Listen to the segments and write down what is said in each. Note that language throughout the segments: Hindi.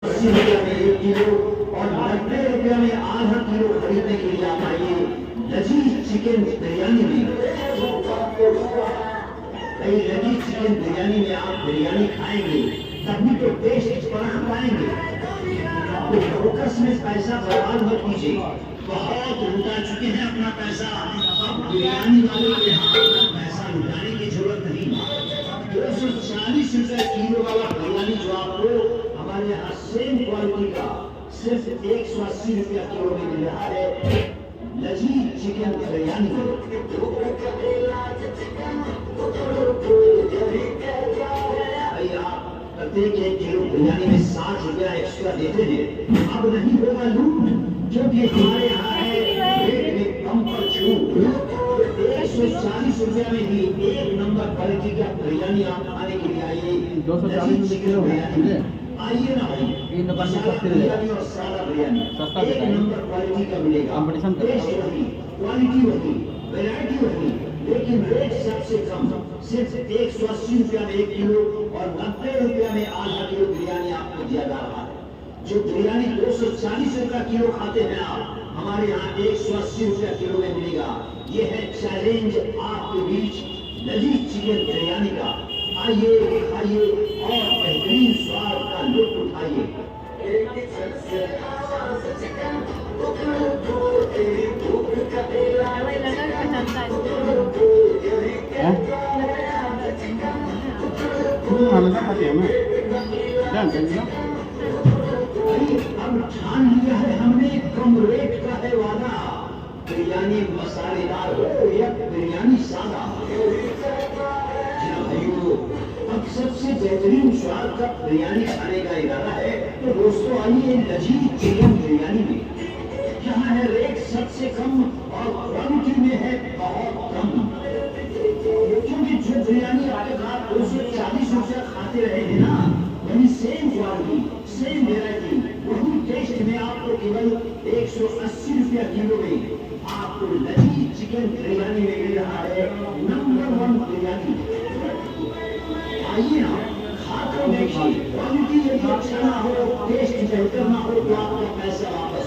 ₹80 में 1 किलो और ₹90 में आधा किलो खरीदने के लिए आप आइए लजीज चिकन बिरयानी में। भाई लजीज चिकन बिरयानी में आप बिरयानी खाएंगे तभी तो टेस्ट परख पाएंगे। तो फोकस में पैसा बर्बाद मत कीजिए, बहुत लुटा चुके हैं अपना पैसा। अब बिरयानी वाले के यहाँ अपना पैसा लुटाने की जरूरत नहीं। ₹240 किलो वाला बिरयानी जो आपको हमारे यहाँ सेम क्वालिटी का सिर्फ ₹180 किलो में मिल रहा है लजीज चिकन बिरयानी। प्रत्येक 1 किलो बिरयानी में ₹60 एक्स्ट्रा देते हैं। अब नहीं होगा लूट, क्योंकि हमारे यहाँ है रेट में कम पर छूट। ₹140 में ही 1 नंबर क्वालिटी का बिरयानी आप खाने के लिए आइए। 240 किलो आइए ना भाई, इन दुकान में सस्ती बिरयानी और सादा बिरयानी सस्ता 1 नंबर क्वालिटी का मिलेगा। कंपटीशन टेस्ट वही, क्वालिटी वही, वैरायटी वही, लेकिन रेट सबसे कम। सिर्फ ₹180 में 1 किलो और ₹90 में आधा किलो बिरयानी आपको दिया जा रहा है। जो बिरयानी ₹240 किलो खाते हैं आप, हमारे यहाँ ₹180 किलो में मिलेगा। ये है चैलेंज आपके बीच लजीज चिकन बिरयानी का। आइए, खाइए और बेहतरीन स्वाद का लुत्फ उठाइए। हमेशा खाती है मैं जानते हैं ना। अब ठान लिया है हमने, कम रेट का है वादा। बिरयानी मसालेदार हो या बिरयानी सादा। जी भाइयों, अब सबसे बेहतरीन स्वाद का बिरयानी खाने का इरादा है तो दोस्तों आइए लजीज चिकन बिरयानी में। यहाँ है रेट सबसे कम और क्वालिटी में है बहुत कम। क्योंकि जो बिरयानी आप ₹240 खाते रहे हैं ना, वही सेम क्वालिटी, सेम वेरायटी, वही टेस्ट में आपको केवल ₹180 किलो में आपको लजीज चिकन बिरयानी में मिल रहा है नंबर 1 बिरयानी। आइए ना, खाकर देखिए, क्वालिटी यदि अच्छा ना हो, टेस्ट बेहतर ना हो तो आपका पैसा वापस।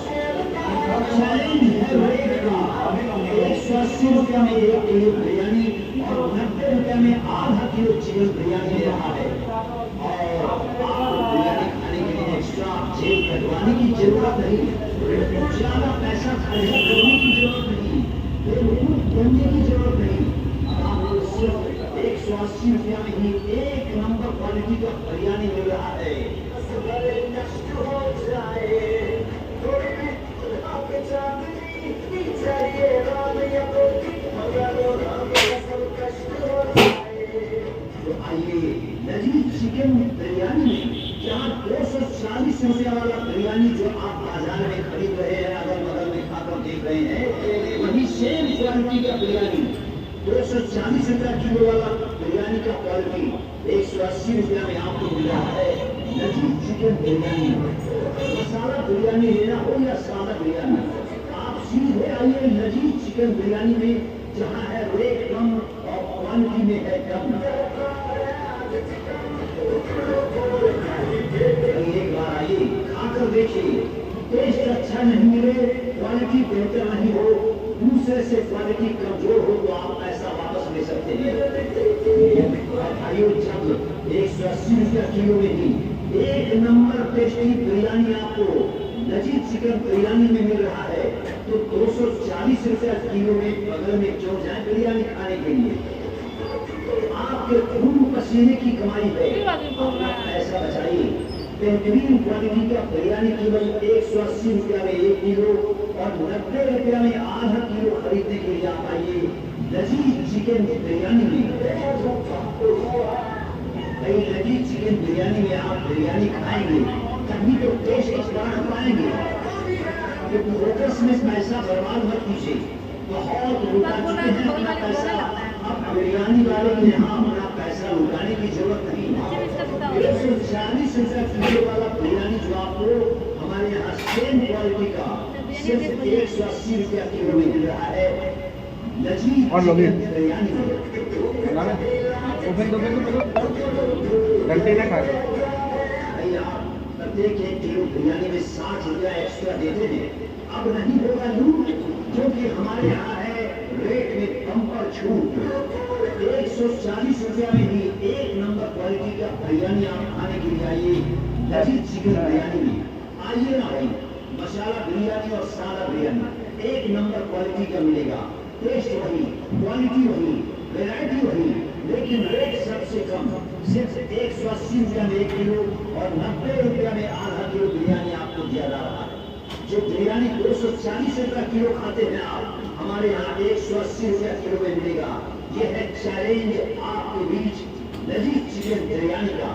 चैलेंज है रेट का। ₹180 में 1 किलो बिरयानी और ₹90 में आधा किलो चिकन बिरयानी दे रहा है। और आपको बिरयानी खाने के लिए एक्स्ट्रा जेब कटवाने की जरूरत नहीं, ज्यादा पैसा खर्च करने की जरूरत नहीं, करने की जरूरत नहीं। आपको सिर्फ ₹180 में ही 1 नंबर क्वालिटी का बिरयानी मिल रहा है। आइए लजीज चिकन बिरयानी में, जहाँ ₹240 वाला बिरयानी जो आप बाजार में खरीद रहे हैं, अगल बगल में खाकर देख रहे हैं, वही सेम क्वालिटी का बिरयानी ₹240 किलो वाला बिरयानी का क्वालिटी ₹180 में आपको मिल रहा है लजीज चिकन बिरयानी। मसाला बिरयानी लेना हो या सादा बिरयानी, आप सीधे आइए लजीज चिकन बिरयानी में, जहाँ है रेट कम और क्वालिटी में है कम। एक बार आइए, खाकर देखिए, टेस्ट अच्छा नहीं मिले, क्वालिटी बेहतर नहीं हो, दूसरे से क्वालिटी कमजोर हो तो आप पैसा वापस ले सकते हैं। भाइयों, जब ₹180 किलो में ही 1 नंबर टेस्टी बिरयानी आपको लजीज चिकन बिरयानी में मिल रहा है तो ₹240 किलो में बगल में क्यों जाए बिरयानी खाने के लिए। आपके खून पसीने की कमाई है, अपना पैसा बचाइए। बेहतरीन क्वालिटी का बिरयानी केवल ₹180 में 1 किलो और ₹90 में आधा किलो खरीदने के लिए आप आइए लजीज चिकन बिरयानी में। लजीज चिकन बिरयानी में आप बिरयानी खाएंगे तभी तो टेस्ट बढ़ पाएंगे। फोकस में पैसा बर्बाद मत कीजिए, बहुत लुटा चुके हैं अपना पैसा। अब बिरयानी वाले के यहाँ अपना पैसा लुटाने की जरूरत नहीं। ₹140 किलो वाला बिरयानी जो आपको हमारे यहाँ सेम क्वालिटी का सिर्फ ₹180 किलो में मिल रहा है लजीज बिरयानी। घंटे ना खा प्रत्येक 1 किलो बिरयानी में 60 रुपया एक्स्ट्रा देते हैं। अब नहीं होगा लूट, क्योंकि हमारे यहाँ है रेट में बम्पर छूट। 140 रुपया में ही 1 नंबर क्वालिटी का बिरयानी आप खाने के लिए आइए लजीज चिकन बिरयानी में। आइए ना भाई, मसाला बिरयानी और सादा बिरयानी 1 नंबर क्वालिटी का मिलेगा। टेस्ट वही, क्वालिटी वही, वैरायटी वही, लेकिन रेट सबसे कम। सिर्फ 180 रुपया में 1 किलो और 90 रुपया में आधा किलो बिरयानी आपको दिया जा रहा है। जो बिरयानी 240 रुपया किलो खाते हैं आप, हमारे यहाँ 180 रुपया किलो में मिलेगा। ये है चैलेंज आपके बीच लजीज चिकन बिरयानी का।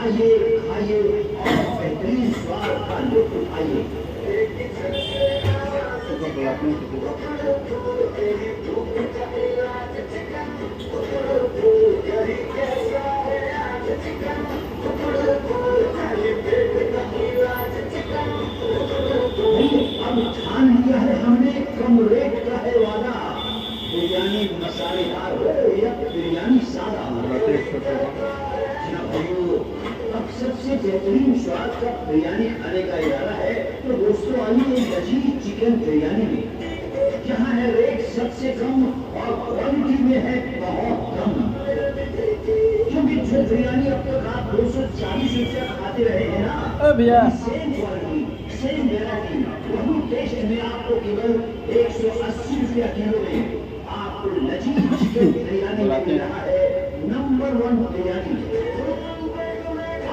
आइए, खाइए और बेहतरीन स्वाद का लुत्फ उठाइए। अब ठान लिया है हमने, कम रेट का है वादा। बिरयानी मसालेदार हो या बिरयानी सादा हो। अब सबसे बेहतरीन स्वाद का बिरयानी खाने का इरादा है तो दोस्तों आइए लजीज चिकन बिरयानी में। यहाँ है रेट सबसे कम और क्वालिटी में है बहुत कम। क्योंकि जो बिरयानी अब तक आप 240 रुपया खाते रहे हैं ना, भैया सेम क्वालिटी सेम वेराइटी वही टेस्ट में आपको केवल 180 रुपया किलो में आपको लजीज चिकन बिरयानी मिल रहा है। नंबर 1 बिरयानी।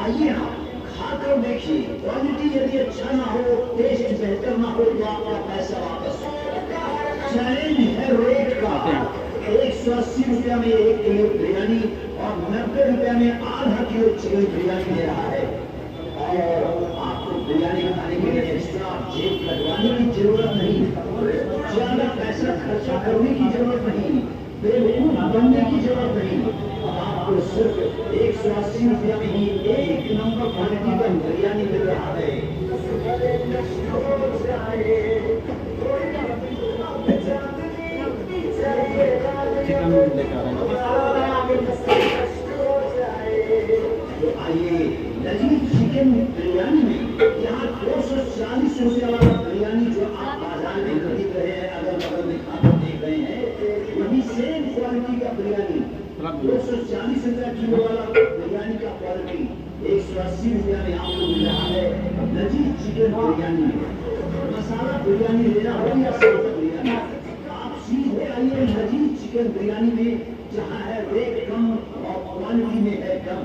आइए आप खाकर देखिए, क्वालिटी यदि अच्छा ना हो, टेस्ट बेहतर ना हो तो आपका पैसा वापस। चैलेंज है रेट का। 180 रुपया में 1 किलो बिरयानी और 90 रुपया में आधा किलो चिकन बिरयानी दे रहा है। और आपको बिरयानी खाने के लिए एक्स्ट्रा जेब कटवाने की जरूरत नहीं, ज्यादा पैसा खर्चा करने की जरूरत नहीं, बेवकूफ बनने की जरूरत नहीं। आपको सिर्फ 180 रुपया में ही 1 नंबर क्वालिटी का बिरयानी मिल रहा है। चिकन लेकर आइए लजीज चिकन बिरयानी में। यहाँ 240 रुपया वाला बिरयानी जो आप बाजार में खरीद रहे हैं, अगल बगल में खाकर देख रहे हैं, वही सेम क्वालिटी का बिरयानी 240 रुपया किलो वाला बिरयानी का क्वालिटी 180 रुपया में आपको मिल रहा है लजीज चिकन बिरयानी में। मसाला बिरयानी लेना हो या सादा बिरयानी, आप सीधे आइए लजीज चिकन बिरयानी में, जहाँ है रेट कम और क्वालिटी में है कम।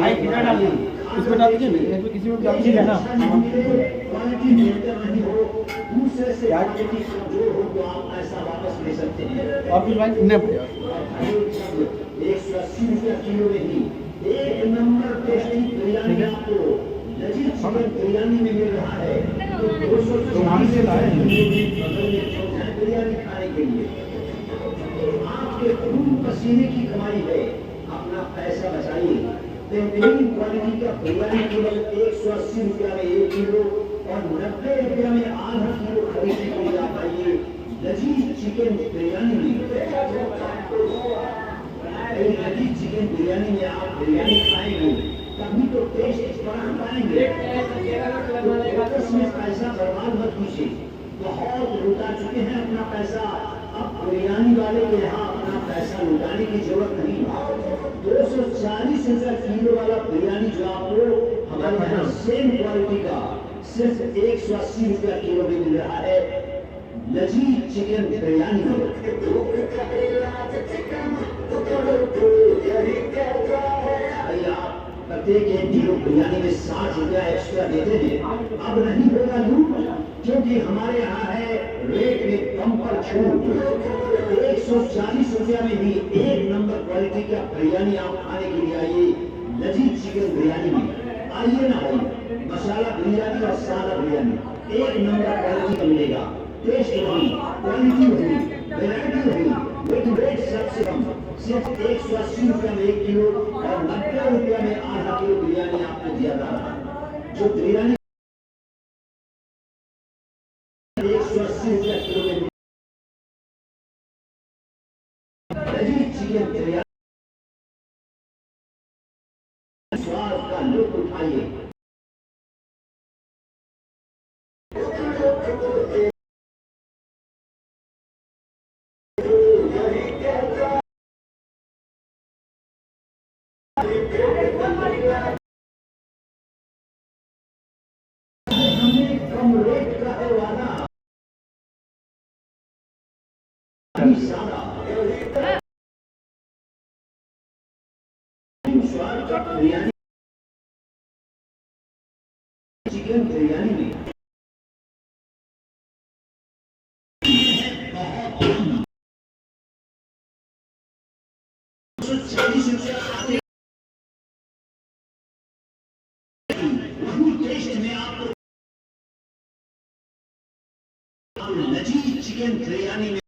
भाई कितना डालिए इसमें डाल दीजिए, इसमें किसी में डाल दीजिए ना। क्वालिटी बेहतर नहीं हो, दूसरे से क्वालिटी कमजोर हो तो आप पैसा वापस ले सकते हैं। और कुछ भाई नहीं भैया 180 रुपया किलो में ही 1 नंबर टेस्टी बिरयानी आपको लजीज चिकन बिरयानी में मिल रहा है। बिरयानी खाने के लिए आपके खून पसीने की कमाई है, अपना पैसा बचाइए। बेहतरीन क्वालिटी का बिरयानी केवल 180 रुपया में 1 किलो और 90 रुपया में आधा किलो खरीदने के लिए आप आइए लजीज चिकन बिरयानी में। लजीज चिकन बिरयानी में आप बिरयानी खाएंगे तभी तो टेस्ट बढ़ा पाएंगे। तो इसमें पैसा बर्बाद मत कीजिए, बहुत लुटा चुके हैं अपना पैसा। अब बिरयानी वाले के यहाँ अपना पैसा लुटाने की जरूरत नहीं। 240 रुपया किलो वाला बिरयानी जो आपको हमारे यहाँ सेम क्वालिटी का सिर्फ 180 रुपया किलो में मिल रहा है लजीज चिकन बिरयानी में। प्रत्येक 1 किलो बिरयानी में 60 रुपया एक्स्ट्रा देते हैं। अब नहीं होगा लूट, क्योंकि हमारे यहाँ है रेट में बम्पर छूट। 140 रुपया में ही 1 नंबर क्वालिटी का बिरयानी आप खाने के लिए आइए लजीज चिकन बिरयानी में। आइए ना भाई, मसाला बिरयानी और सादा बिरयानी 1 नंबर क्वालिटी का मिलेगा। टेस्ट वही, क्वालिटी वही, वैरायटी वही, लेकिन रेट सबसे कम। सिर्फ 180 रुपया में 1 किलो और 90 रुपया में आधा किलो बिरयानी आपको दिया जा रहा है। जो बिरयानी 180 रुपया किलो में लजीज चिकन बिरयानी आइए हमें कम रेट का है वादा सादा स्वाद का बिरयानी चिकन बिरयानी में ₹40 आते वही टेस्ट में आपको लजीज चिकन बिरयानी में